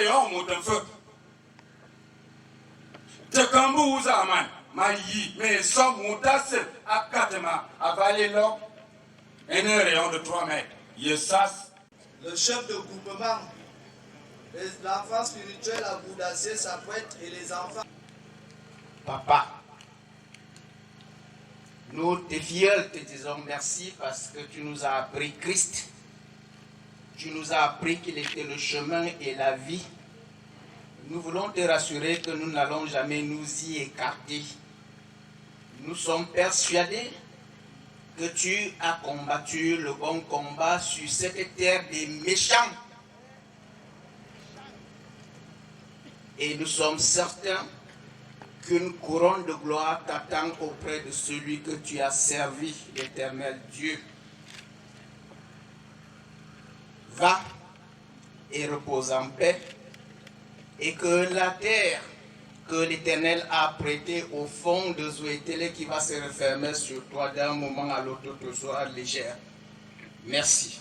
rayon motan feu. Te kambu uzaman, ma yi, mais sans moutas à 4 mains, avaler l'homme, un rayon de 3 mètres. Yesas. Le chef de groupement, l'enfant spirituel à Boudassé, Sapouette et les enfants. Papa, nous, tes filleuls, te disons merci parce que tu nous as appris Christ. Tu nous as appris qu'il était le chemin et la vie. Nous voulons te rassurer que nous n'allons jamais nous y écarter. Nous sommes persuadés que tu as combattu le bon combat sur cette terre des méchants. Et nous sommes certains qu'une couronne de gloire t'attend auprès de celui que tu as servi, l'Éternel Dieu. Va et repose en paix, et que la terre que l'Éternel a prêtée au fond de Zouétélé qui va se refermer sur toi d'un moment à l'autre te sera légère. Merci.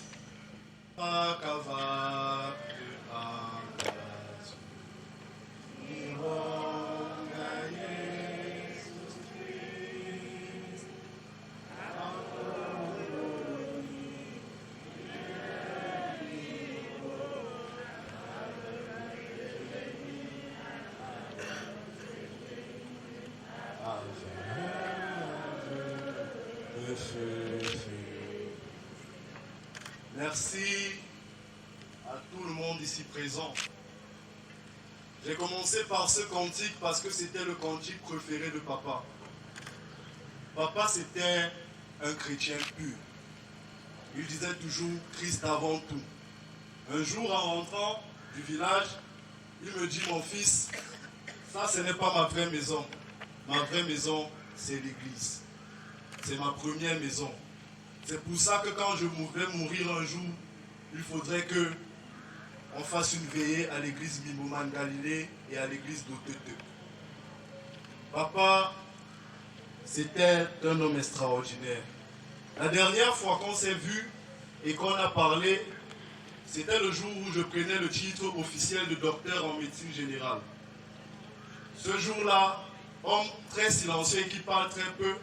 Merci à tout le monde ici présent. J'ai commencé par ce cantique parce que c'était le cantique préféré de papa. Papa, c'était un chrétien pur. Il disait toujours Christ avant tout. Un jour, en rentrant du village, il me dit, mon fils, ça ce n'est pas ma vraie maison. Ma vraie maison, c'est l'église. C'est ma première maison. C'est pour ça que quand je vais mourir un jour, il faudrait que on fasse une veillée à l'église Mimoman Galilée et à l'église d'Otete. Papa, c'était un homme extraordinaire. La dernière fois qu'on s'est vu et qu'on a parlé, c'était le jour où je prenais le titre officiel de docteur en médecine générale. Ce jour-là, homme très silencieux qui parle très peu,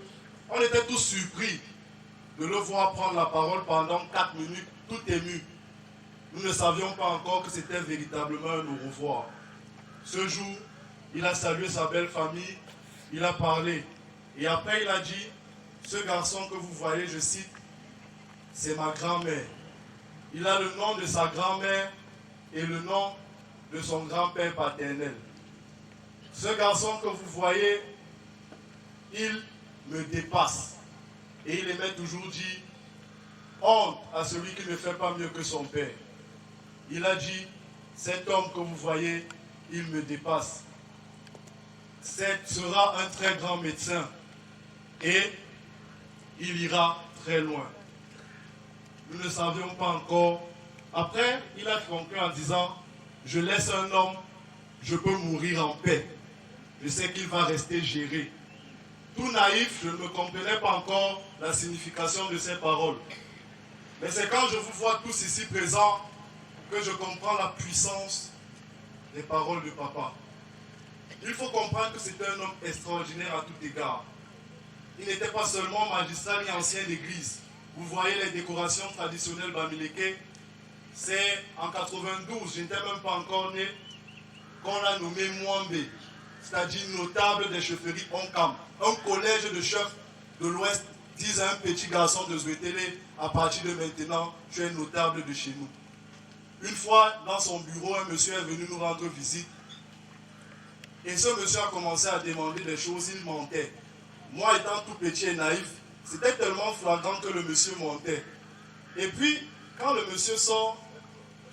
on était tous surpris de le voir prendre la parole pendant 4 minutes, tout ému. Nous ne savions pas encore que c'était véritablement un au revoir. Ce jour, il a salué sa belle famille, il a parlé. Et après, il a dit, ce garçon que vous voyez, je cite, c'est ma grand-mère. Il a le nom de sa grand-mère et le nom de son grand-père paternel. Ce garçon que vous voyez, il me dépasse. Et il aimait toujours dire, honte à celui qui ne fait pas mieux que son père. Il a dit, cet homme que vous voyez, il me dépasse. Sera un très grand médecin et il ira très loin. Nous ne savions pas encore. Après, il a conclu en disant, je laisse un homme, je peux mourir en paix. Je sais qu'il va rester géré. Tout naïf, je ne me comprenais pas encore la signification de ces paroles. Mais c'est quand je vous vois tous ici présents que je comprends la puissance des paroles de papa. Il faut comprendre que c'était un homme extraordinaire à tout égard. Il n'était pas seulement magistrat ni ancien d'église. Vous voyez les décorations traditionnelles bamileke. C'est en 92, je n'étais même pas encore né, qu'on a nommé Mwambe, c'est-à-dire notable des chefferies Onkam. Un collège de chefs de l'Ouest disent à un petit garçon de Zouétélé, à partir de maintenant, tu es notable de chez nous. Une fois, dans son bureau, un monsieur est venu nous rendre visite. Et ce monsieur a commencé à demander des choses, il mentait. Moi, étant tout petit et naïf, c'était tellement flagrant que le monsieur mentait. Et puis, quand le monsieur sort,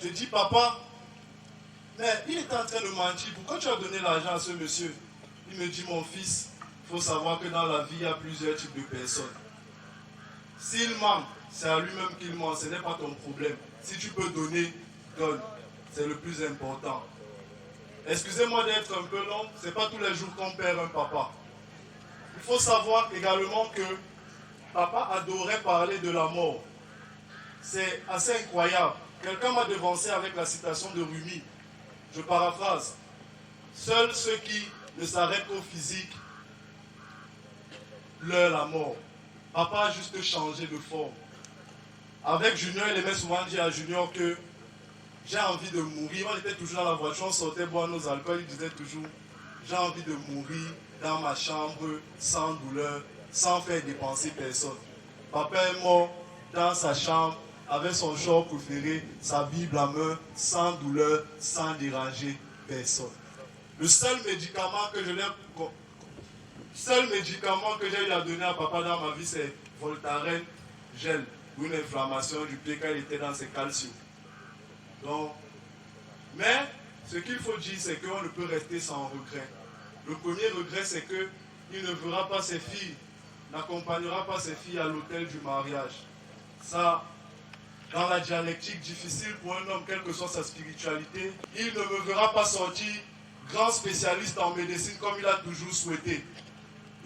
je dis, papa, mais il est en train de mentir, pourquoi tu as donné l'argent à ce monsieur? Il me dit, mon fils, il faut savoir que dans la vie, il y a plusieurs types de personnes. S'il ment, c'est à lui-même qu'il ment, ce n'est pas ton problème. Si tu peux donner, donne. C'est le plus important. Excusez-moi d'être un peu long, ce n'est pas tous les jours qu'on perd un papa. Il faut savoir également que papa adorait parler de la mort. C'est assez incroyable. Quelqu'un m'a devancé avec la citation de Rumi. Je paraphrase. Seuls ceux qui ne s'arrêtent qu'au physique pleurent la mort. Papa a juste changé de forme. Avec Junior, il aimait souvent dire à Junior que j'ai envie de mourir. On était toujours dans la voiture, on sortait boire nos alcools, il disait toujours j'ai envie de mourir dans ma chambre, sans douleur, sans faire dépenser personne. Papa est mort dans sa chambre, avec son short préféré, sa Bible à main, sans douleur, sans déranger personne. Le seul médicament que j'ai eu à donner à papa dans ma vie, c'est Voltaren gel, pour une inflammation du pied quand il était dans ses calciums. Donc, mais ce qu'il faut dire, c'est qu'on ne peut rester sans regret. Le premier regret, c'est qu'il ne verra pas ses filles, n'accompagnera pas ses filles à l'hôtel du mariage. Ça, dans la dialectique difficile pour un homme, quelle que soit sa spiritualité, il ne me verra pas sortir grand spécialiste en médecine comme il a toujours souhaité.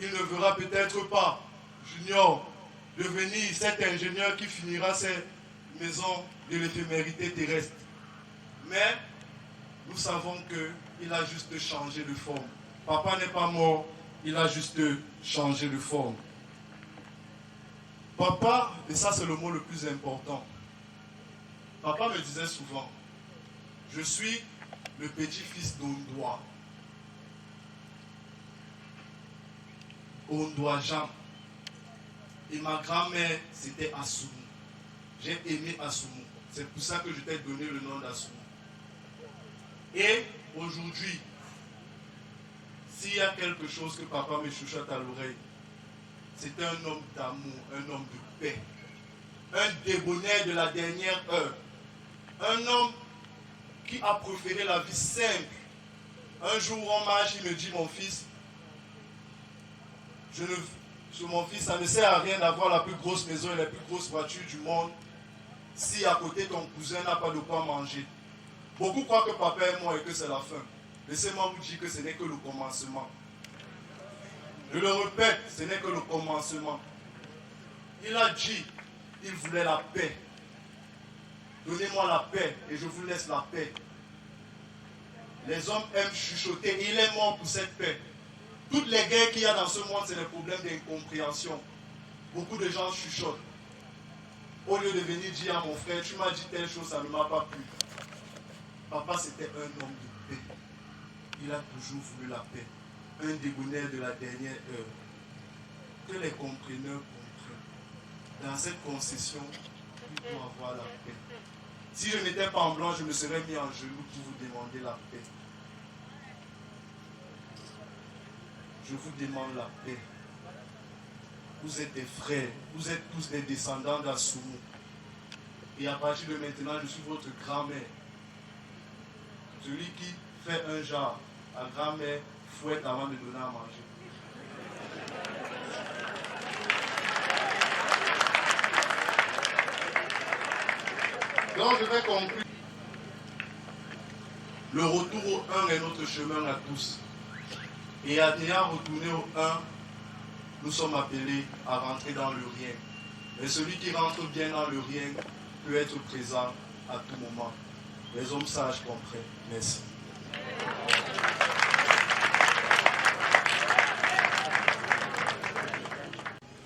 Il ne verra peut-être pas Junior devenir cet ingénieur qui finira ses maisons de l'éphémérité terrestre. Mais nous savons qu'il a juste changé de forme. Papa n'est pas mort, il a juste changé de forme. Papa, et ça c'est le mot le plus important, papa me disait souvent, je suis le petit-fils d'Ondoa. Ondoa Jean. Et ma grand-mère, c'était Assoumou. J'ai aimé Assoumou. C'est pour ça que je t'ai donné le nom d'Assoumou. Et aujourd'hui, s'il y a quelque chose que papa me chuchote à l'oreille, c'est un homme d'amour, un homme de paix, un débonnaire de la dernière heure, un homme qui a préféré la vie simple. Un jour on marche, il me dit, mon fils, mon fils, ça ne sert à rien d'avoir la plus grosse maison et la plus grosse voiture du monde si à côté ton cousin n'a pas de quoi manger. Beaucoup croient que papa est mort et que c'est la fin. Laissez-moi vous dire que ce n'est que le commencement. Je le répète, ce n'est que le commencement. Il a dit, il voulait la paix. Donnez-moi la paix et je vous laisse la paix. Les hommes aiment chuchoter. Il est mort pour cette paix. Toutes les guerres qu'il y a dans ce monde, c'est des problèmes d'incompréhension. Beaucoup de gens chuchotent. Au lieu de venir dire à mon frère, tu m'as dit telle chose, ça ne m'a pas plu. Papa, c'était un homme de paix. Il a toujours voulu la paix. Un débonnaire de la dernière heure. Que les compreneurs comprennent. Dans cette concession, il faut avoir la paix. Si je n'étais pas en blanc, je me serais mis en genoux pour vous demander la paix. Je vous demande la paix. Vous êtes des frères, vous êtes tous des descendants d'Assoumou. Et à partir de maintenant, je suis votre grand-mère. Celui qui fait un genre à grand-mère fouette avant de donner à manger. Donc je vais conclure. Le retour au 1 est notre chemin à tous. Et ayant retourné au 1, nous sommes appelés à rentrer dans le rien. Et celui qui rentre bien dans le rien peut être présent à tout moment. Les hommes sages comprennent. Merci.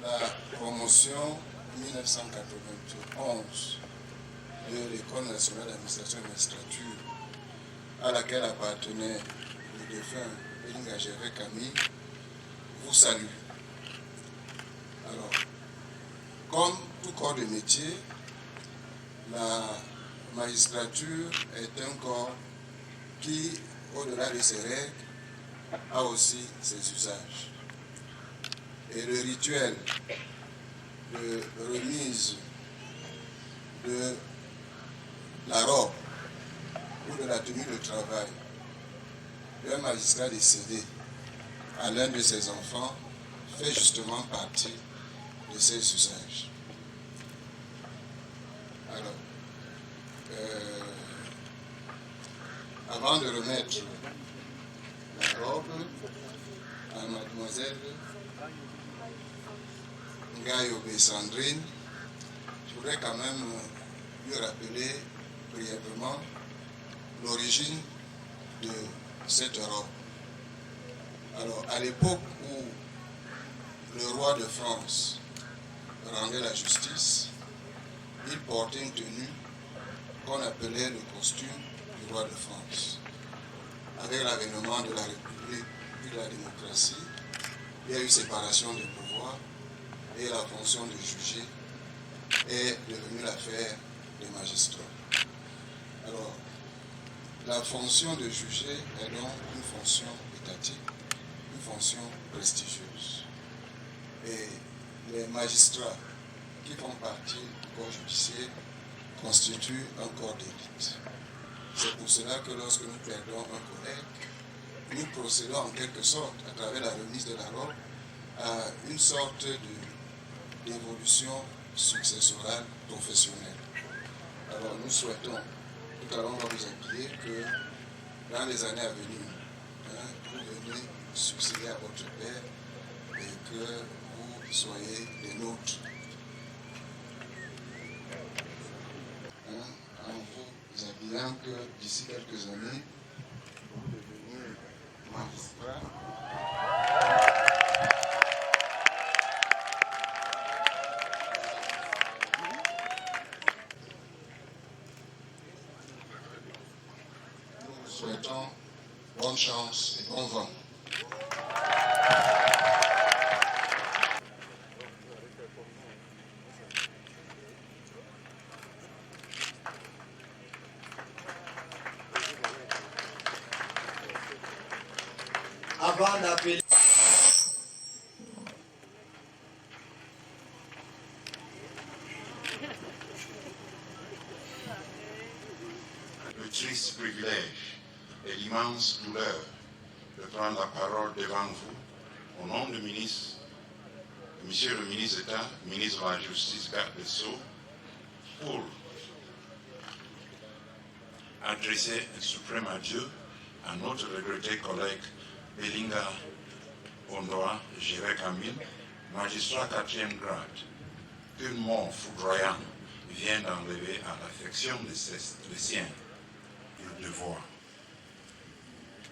La promotion 1991 de l'École nationale d'administration et magistrature, à laquelle appartenait le défunt Belingagéré Camille, vous salue. Alors, comme tout corps de métier, la magistrature est un corps qui, au-delà de ses règles, a aussi ses usages. Et le rituel de remise de la robe ou de la tenue de travail d'un magistrat décédé à l'un de ses enfants fait justement partie de ces usages. Alors, avant de remettre la robe à mademoiselle Ngayobe Sandrine, je voudrais quand même lui rappeler brièvement l'origine de cette Europe. Alors, à l'époque où le roi de France rendait la justice, il portait une tenue qu'on appelait le costume du roi de France. Avec l'avènement de la République et de la démocratie, il y a eu séparation des pouvoirs et la fonction de juger est devenue l'affaire des magistrats. Alors, la fonction de juger est donc une fonction étatique, une fonction prestigieuse. Et les magistrats qui font partie du corps judiciaire constituent un corps d'élite. C'est pour cela que lorsque nous perdons un collègue, nous procédons en quelque sorte, à travers la remise de la robe, à une sorte d'évolution successorale professionnelle. Alors nous souhaitons, tout à l'heure on va vous appuyer, que dans les années à venir, vous venez succéder à votre père et que vous soyez des nôtres. En vous habillant que d'ici quelques années, vous devenez magistrat. Nous vous souhaitons bonne chance et bon vent. Avant d'appeler le triste privilège et l'immense douleur de prendre la parole devant vous au nom du ministre, Monsieur le ministre d'État, ministre de la Justice, garde des Sceaux, pour adresser un suprême adieu à notre regretté collègue Belinga Ondoa Géré Camille, magistrat 4e grade, qu'une mort foudroyante vient d'enlever à l'affection de ses siens et le devoir.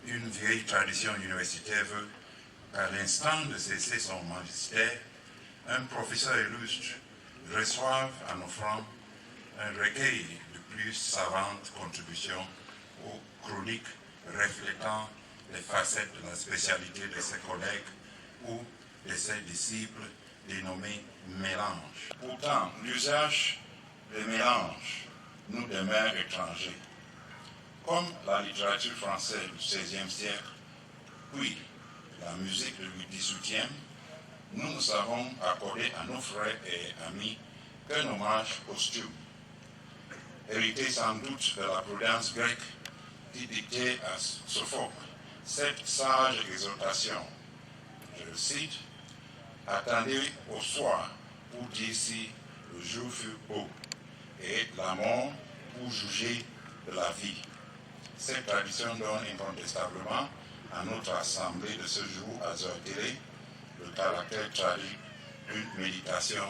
Une vieille tradition universitaire veut qu'à l'instant de cesser son magistère, un professeur illustre reçoive en offrant un recueil de plus savantes contributions aux chroniques reflétant les facettes de la spécialité de ses collègues ou de ses disciples dénommés mélanges. Pourtant, l'usage des mélanges nous demeure étranger. Comme la littérature française du XVIe siècle, puis la musique du XVIIIe, nous nous savons accorder à nos frères et amis qu'un hommage posthume, hérité sans doute de la prudence grecque qui dictait à Sophocle cette sage exhortation. Je le cite, « Attendez au soir pour dire si le jour fut beau, et la mort pour juger de la vie. » Cette tradition donne incontestablement à notre assemblée de ce jour à Zoé le caractère tragique d'une méditation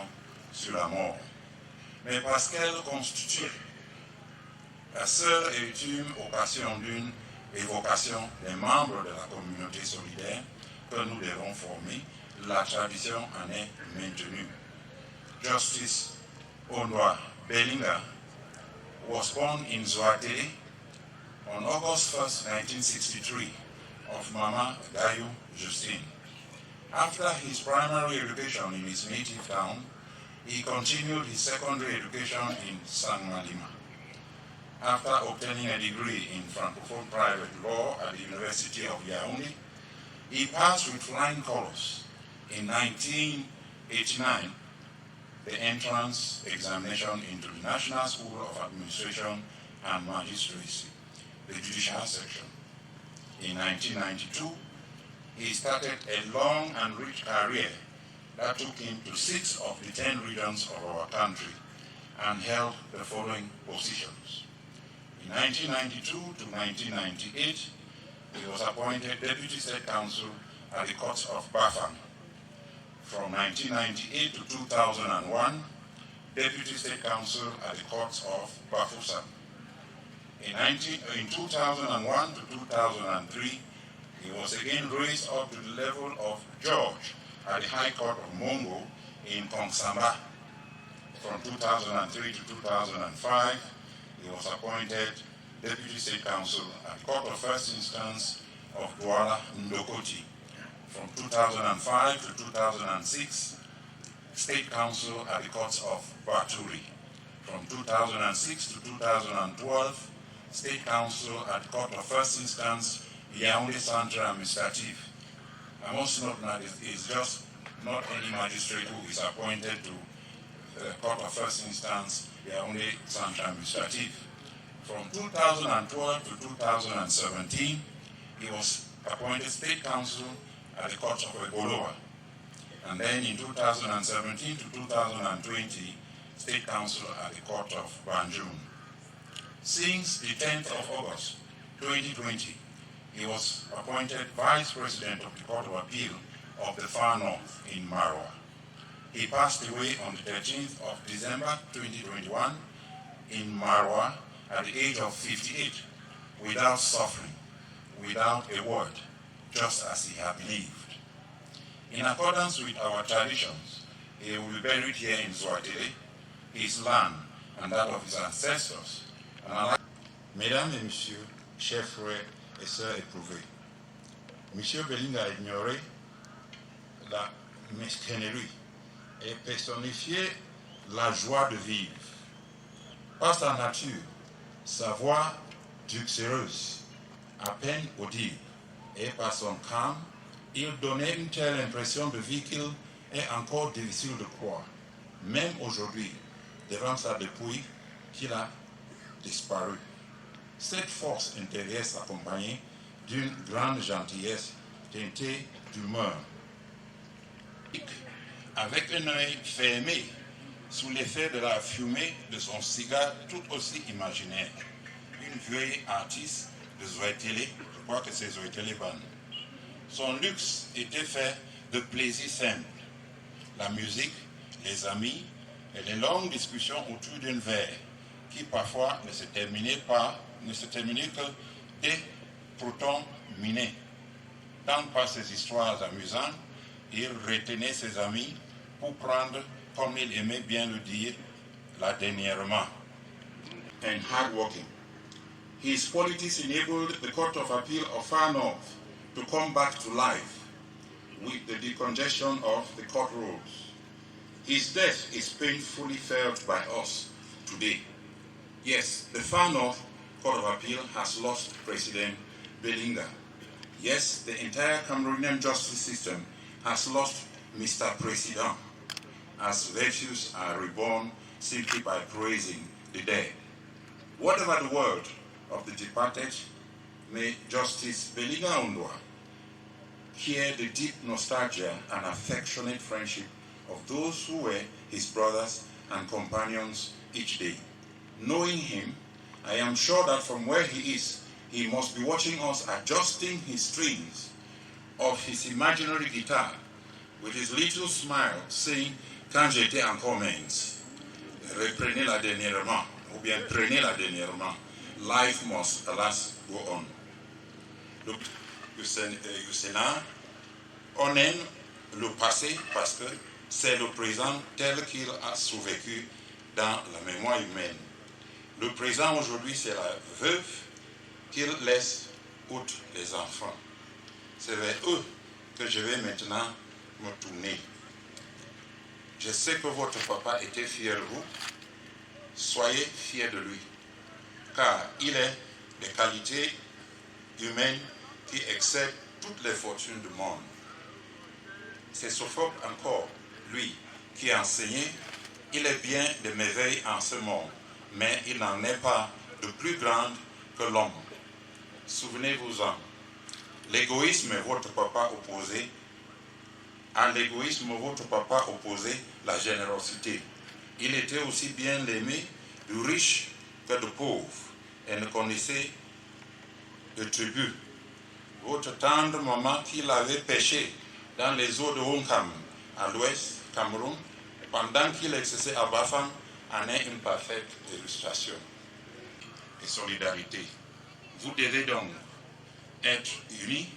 sur la mort. Mais parce qu'elle constitue la seule et ultime occasion d'une évocation des membres de la communauté solidaire que nous devons former, la tradition en est maintenue. Justice Ondoa Belinga was born in Zoatele on August 1st, 1963, of Mama Gayo Justine. After his primary education in his native town, he continued his secondary education in San Malima. After obtaining a degree in Francophone private law at the University of Yaoundé, he passed with flying colors in 1989 the entrance examination into the National School of Administration and Magistracy, the judicial section. In 1992, he started a long and rich career that took him to 6 of the 10 regions of our country and held the following positions. In 1992 to 1998, he was appointed Deputy State Counsel at the courts of Bafang. From 1998 to 2001, Deputy State Counsel at the courts of Bafoussam. In 2001 to 2003, he was again raised up to the level of judge at the High Court of Mongo in Kongsamba. From 2003 to 2005, he was appointed Deputy State Counsel at the Court of First Instance of Douala Ndokoti. From 2005 to 2006, State Counsel at the Courts of Baturi. From 2006 to 2012, State Counsel at the Court of First Instance, Yaoundé Central Administrative. I must note that it's just not any magistrate who is appointed to the Court of First Instance, Yaoundé Central Administrative. From 2012 to 2017, he was appointed State Counsel at the Court of Egoloa. And then in 2017 to 2020, State Counsel at the Court of Banjul. Since the 10th of August 2020, he was appointed Vice President of the Court of Appeal of the Far North in Marwa. He passed away on the 13th of December 2021 in Marwa at the age of 58, without suffering, without a word, just as he had believed. In accordance with our traditions, he will be buried here in Zwatele, his land and that of his ancestors. Mesdames et messieurs, chers frères et sœurs éprouvés, M. Belinga a ignoré la mesquinerie et personnifié la joie de vivre. Par sa nature, sa voix duxéreuse, à peine audible, et par son calme, il donnait une telle impression de vie qu'il est encore difficile de croire, même aujourd'hui, devant sa dépouille, qu'il a disparu. Cette force intérieure s'accompagnait d'une grande gentillesse teintée d'humeur. Avec un œil fermé, sous l'effet de la fumée de son cigare tout aussi imaginaire, une vieille artiste de Zwatele, je crois que c'est Zwatele Ban. Son luxe était fait de plaisirs simples, la musique, les amis et les longues discussions autour d'un verre qui parfois ne se terminaient que des protons minés. Tant par ses histoires amusantes, il retenait ses amis pour prendre, comme il aimait bien le dire, la dernière main. And hardworking. His qualities enabled the Court of Appeal of Far North to come back to life with the decongestion of the court rolls. His death is painfully felt by us today. Yes, the Far North Court of Appeal has lost President Belinga. Yes, the entire Cameroonian justice system has lost Mr. President, as virtues are reborn simply by praising the dead. Whatever the word of the departed, may Justice Belinga Ondwa hear the deep nostalgia and affectionate friendship of those who were his brothers and companions each day. Knowing him, I am sure that from where he is, he must be watching us adjusting his strings of his imaginary guitar with his little smile saying, quand j'étais encore mince, reprenez la dernièrement, ou bien prenez la dernièrement, life must alas go on. Le Sénat, on aime le passé parce que c'est le présent tel qu'il a survécu dans la mémoire humaine. Le présent aujourd'hui, c'est la veuve qu'il laisse outre les enfants. C'est vers eux que je vais maintenant me tourner. Je sais que votre papa était fier de vous. Soyez fiers de lui, car il est des qualités humaines qui excèdent toutes les fortunes du monde. C'est Sophocle encore, lui, qui a enseigné, il est bien de merveilles en ce monde, mais il n'en est pas de plus grande que l'homme. Souvenez-vous-en, l'égoïsme est votre papa opposé. À l'égoïsme, votre papa opposait la générosité. Il était aussi bien l'aimé du riche que du pauvre et ne connaissait de tribu. Votre tendre maman qui l'avait pêché dans les eaux de Wonkam, à l'ouest Cameroun, pendant qu'il exerçait à Bafang, en est une parfaite illustration. et solidarité. Vous devez donc être unis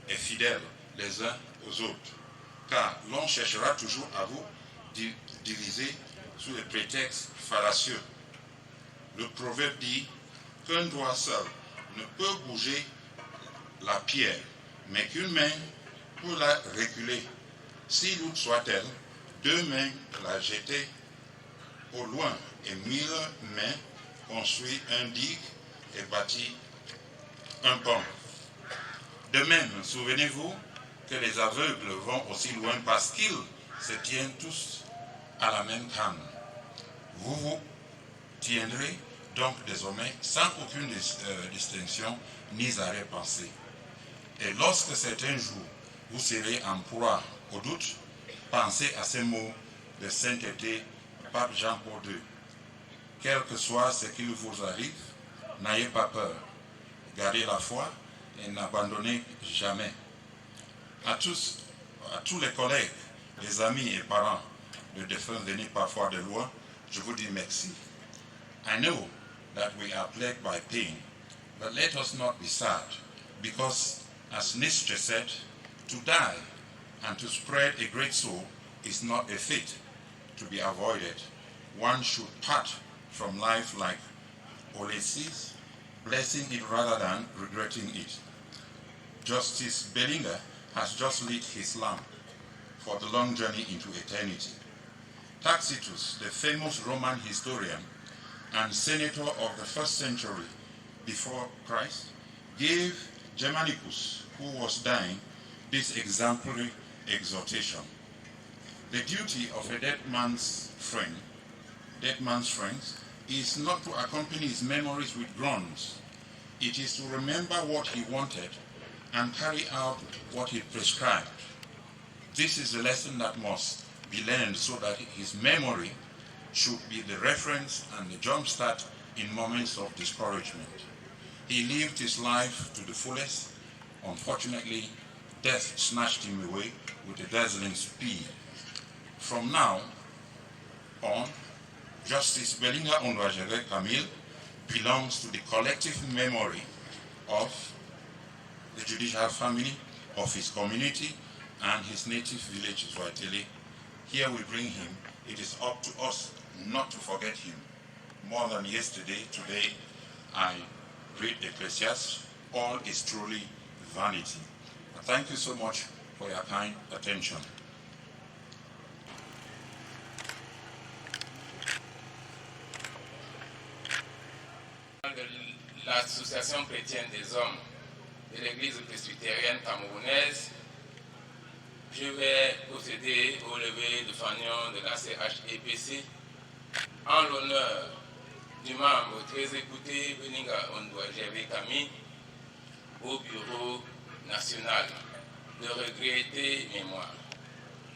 et fidèles les uns aux autres, car l'on cherchera toujours à vous diviser sous les prétextes fallacieux. Le proverbe dit qu'un doigt seul ne peut bouger la pierre, mais qu'une main peut la reculer. Si lourde soit-elle, 2 mains la jeter au loin et 1000 mains construisent un digue et bâtit un pont. De même, souvenez-vous que les aveugles vont aussi loin parce qu'ils se tiennent tous à la même canne. Vous vous tiendrez donc désormais sans aucune distinction ni arrêt-pensée. Et lorsque certains jours vous serez en proie au doute, pensez à ces mots de sainteté Pape Jean-Paul II. Quel que soit ce qui vous arrive, n'ayez pas peur. Gardez la foi et n'abandonnez jamais. À tous les collègues, les amis et parents de défunts venus parfois de loin, je vous dis merci. I know that we are plagued by pain, but let us not be sad, because, as Nietzsche said, to die and to spread a great soul is not a fate to be avoided. One should part from life like Ulysses, blessing it rather than regretting it. Justice Bellinger has just lit his lamp for the long journey into eternity. Tacitus, the famous Roman historian and senator of the 1st century before Christ, gave Germanicus, who was dying, this exemplary exhortation. The duty of a dead man's friends, is not to accompany his memories with groans. It is to remember what he wanted and carry out what he prescribed. This is a lesson that must be learned so that his memory should be the reference and the jumpstart in moments of discouragement. He lived his life to the fullest. Unfortunately, death snatched him away with a dazzling speed. From now on, Justice Bellinger Ondoajere Camille belongs to the collective memory of the judicial family, of his community, and his native village, Zwatele. Here we bring him. It is up to us not to forget him. More than yesterday, today, I read Ecclesiastes. All is truly vanity. Thank you so much for your kind attention. L'Association chrétienne des hommes de l'Église presbytérienne camerounaise, je vais procéder au lever de fanion de la CHEPC en l'honneur du membre très écouté Bellinger Ondoajere Camille au bureau national de regretter mémoire.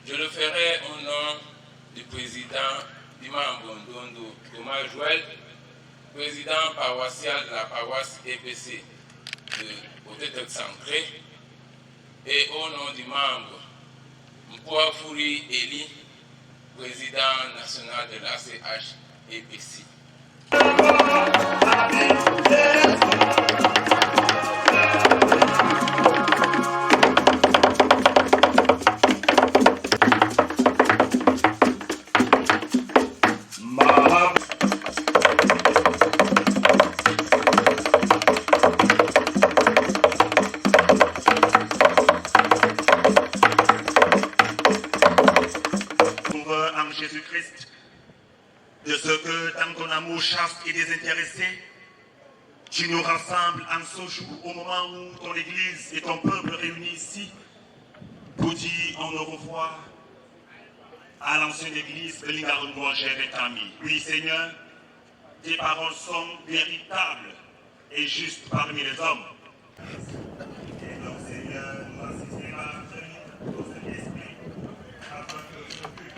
Je le ferai au nom du président du membre Ndondo Thomas Joël, président paroissial de la paroisse EPC de Côté-Sancré, et au nom du membre Mpoafouri Eli, président national de la CHEPC. Jésus-Christ, de ce que dans ton amour chaste et désintéressé, tu nous rassembles en ce jour, au moment où ton Église et ton peuple réunis ici pour dire en au revoir à l'ancienne Église Bellinger Ondoajere Camille. Oui, Seigneur, tes paroles sont véritables et justes parmi les hommes. Et donc, Seigneur, nous assistons à ton Saint-Esprit afin que ce culte